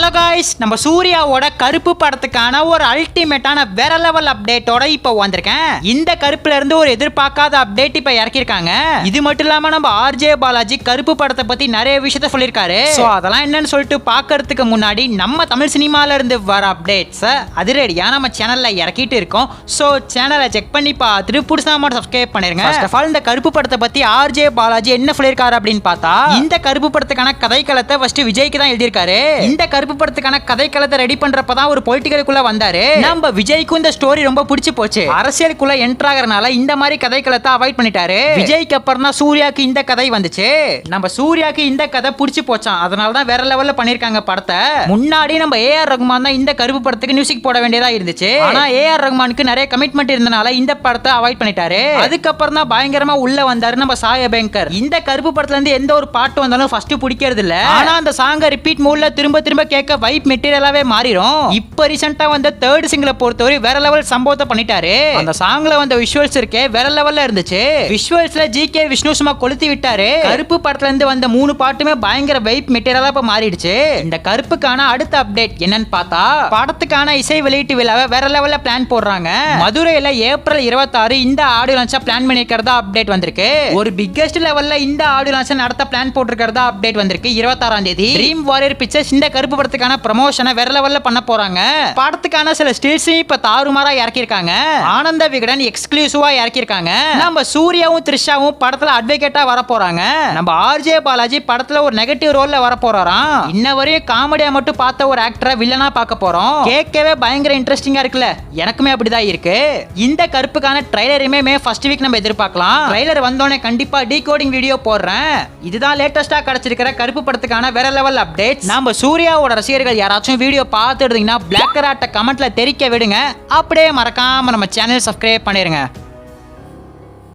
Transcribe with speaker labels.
Speaker 1: Hello guys, நம்ம சூர்யாவோட கருப்பு படத்துக்கான ஒரு அல்டிமேட்டான வேற லெவல் அப்டேட்டோட இப்போ வந்திருக்கேன். இந்த கருப்புல இருந்து ஒரு எதிர்பார்க்காத அப்டேட் இப்போ இறக்கிருக்காங்க. இது மட்டும் இல்லாம நம்ம ஆர்ஜே பாலாஜி கருப்பு படத்தை பத்தி நிறைய விஷயத்த சொல்லியிருக்காரு. சோ அதெல்லாம் என்னன்னு சொல்லிட்டு பாக்குறதுக்கு முன்னாடி நம்ம தமிழ் சினிமால இருந்து வர அப்டேட்ஸ் அதிரடியா நம்ம சேனல்ல இறக்கிட்டு இருக்கோம். சோ சேனலை செக் பண்ணி பார்த்துட்டு புதுசா மட்டும் சப்ஸ்கிரைப் பண்ணிருங்க. ஃபர்ஸ்ட் ஆஃப் ஆல் இந்த கருப்பு படத்தை பத்தி ஆர்ஜே பாலாஜி என்ன சொல்லியிருக்காரு அப்படின்னு பார்த்தா, இந்த கருப்பு படத்துக்கான கதைக்களத்தை ஃபர்ஸ்ட் விஜய்க்கு தான் எழுதியிருக்காரு. இந்த கருப்பு படத்துக்கான கதைக்களத்தை ரெடி பண்றப்பதான் ஒரு பொலிட்டிக்கலுக்குள்ள வந்தாரு. நம்ம விஜய்க்கு இந்த ஸ்டோரி ரொம்ப பிடிச்சு போச்சு. அரசியலுக்குள்ள என்டர் ஆகறனால இந்த மாதிரி கதைக்களத்தை அவாய்ட் பண்ணிட்டாரு. விஜய்க்கு அப்புறம் தான் சூர்யாக்கு இந்த கதை வந்துச்சு. நம்ம சூர்யாக்கு இந்த கதை பிடிச்சு போச்சான். அதனால தான் வேற லெவல்ல பண்ணிருக்காங்க படத்தை. முன்னாடி நம்ம ஏஆர் ரகுமான் தான் இந்த கருப்பு படத்துக்கு மியூசிக் போட வேண்டியதா இருந்துச்சு. ஆனா ஏஆர் ரகுமானுக்கு நிறைய கமிட்மெண்ட் இருந்தனால இந்த படத்தை அவாய்ட் பண்ணிட்டாரு. அதுக்கப்புறம் தான் பயங்கரமா உள்ள வந்தாரு நம்ம சாய் அபேங்கர். இந்த கருப்பு படத்துல இருந்து எந்த ஒரு பாட்டு வந்தாலும் ஃபர்ஸ்ட் பிடிக்கிறது இல்ல. ஆனா அந்த சாங்கை ரிப்பீட் மூட்ல திரும்ப திரும்ப கேட்க வைப் மெட்டீரியலாவே மாறிடும். இப்ப ரீசெண்டா வந்த தேர்ட் சிங்கிளை பொறுத்தவரை வேற லெவல் சம்பவத்தை பண்ணிட்டாரு. அந்த சாங்ல வந்த விஷுவல்ஸ் இருக்கே வேற லெவல்ல இருந்துச்சு. விஷுவல்ஸ்ல ஜிகே விஷ்ணு சும்மா கொளுத்தி விட்டாரு. கருப்பு படத்துல இருந்து வந்த 3 பாட்டுமே பயங்கர வைப் மெட்டீரியலா இப்ப மாறிடுச்சு. இந்த கருப்புக்கான அடுத்த அப்டேட் என்னன்னு பார்த்தா, படத்துக்கான இசை வெளியீட்டு விழாவை வேற லெவல்ல பிளான் போடுறாங்க. மதுரையில ஏப்ரல் 26 இந்த ஆடியோ லான்ச்சா பிளான் பண்ணிருக்கிறதா அப்டேட் வந்திருக்கு. ஒரு பிக்கெஸ்ட் லெவல்ல இந்த ஆடியோ லான்ச் நடத்த பிளான் போட்டிருக்கிறதா அப்டேட் வந்திருக்கு. 26ஆம் தேதி ட்ரீம் வாரியர் பிக்சர்ஸ் இந்த கருப்பு படத்துக்கான ப்ரமோஷனை வேற லெவல்ல பண்ண போறாங்க. படத்துக்கான சில ஸ்டில்ஸ் இப்ப தாறுமாறா இறக்கிருக்காங்க. ஆனந்த விகடன் எக்ஸ்க்ளூசிவா இறக்கிருக்காங்க. நம்ம சூர்யாவும் த்ரிஷாவும் படத்துல அட்வொகேட்டா வர போறாங்க. நம்ம ஆர்ஜே பாலாஜி படத்துல ஒரு நெகட்டிவ் ரோல்ல வர போறாராம். இன்ன வரையும் காமெடியா மட்டும் பார்த்த ஒரு ஆக்டரை வில்லனா பார்க்க போறோம். கேட்கவே பயங்கர இன்ட்ரெஸ்டிங்கா இருக்குல்ல. எனக்குமே அப்படிதான் இருக்கு. இந்த கருப்புக்கான ட்ரைலருமே ஃபர்ஸ்ட் வீக் நம்ம எதிர்பார்க்கலாம். ட்ரைலர் வந்தோடனே கண்டிப்பா டீகோடிங் வீடியோ போடுறேன். இதுதான் லேட்டஸ்டா கிடைச்சிருக்கிற கருப்பு படத்துக்கான வேற லெவல் அப்டேட். நம்ம சூர்யாவோட ரசிகர்கள் யாராச்சும் வீடியோ பார்த்துட்டு இருந்தீங்கன்னா பிளாக் கராட்ட கமெண்ட்ல தெரிவிக்க விடுங்க. அப்படியே மறக்காம நம்ம சேனல் சப்ஸ்கிரைப் பண்ணிருங்க.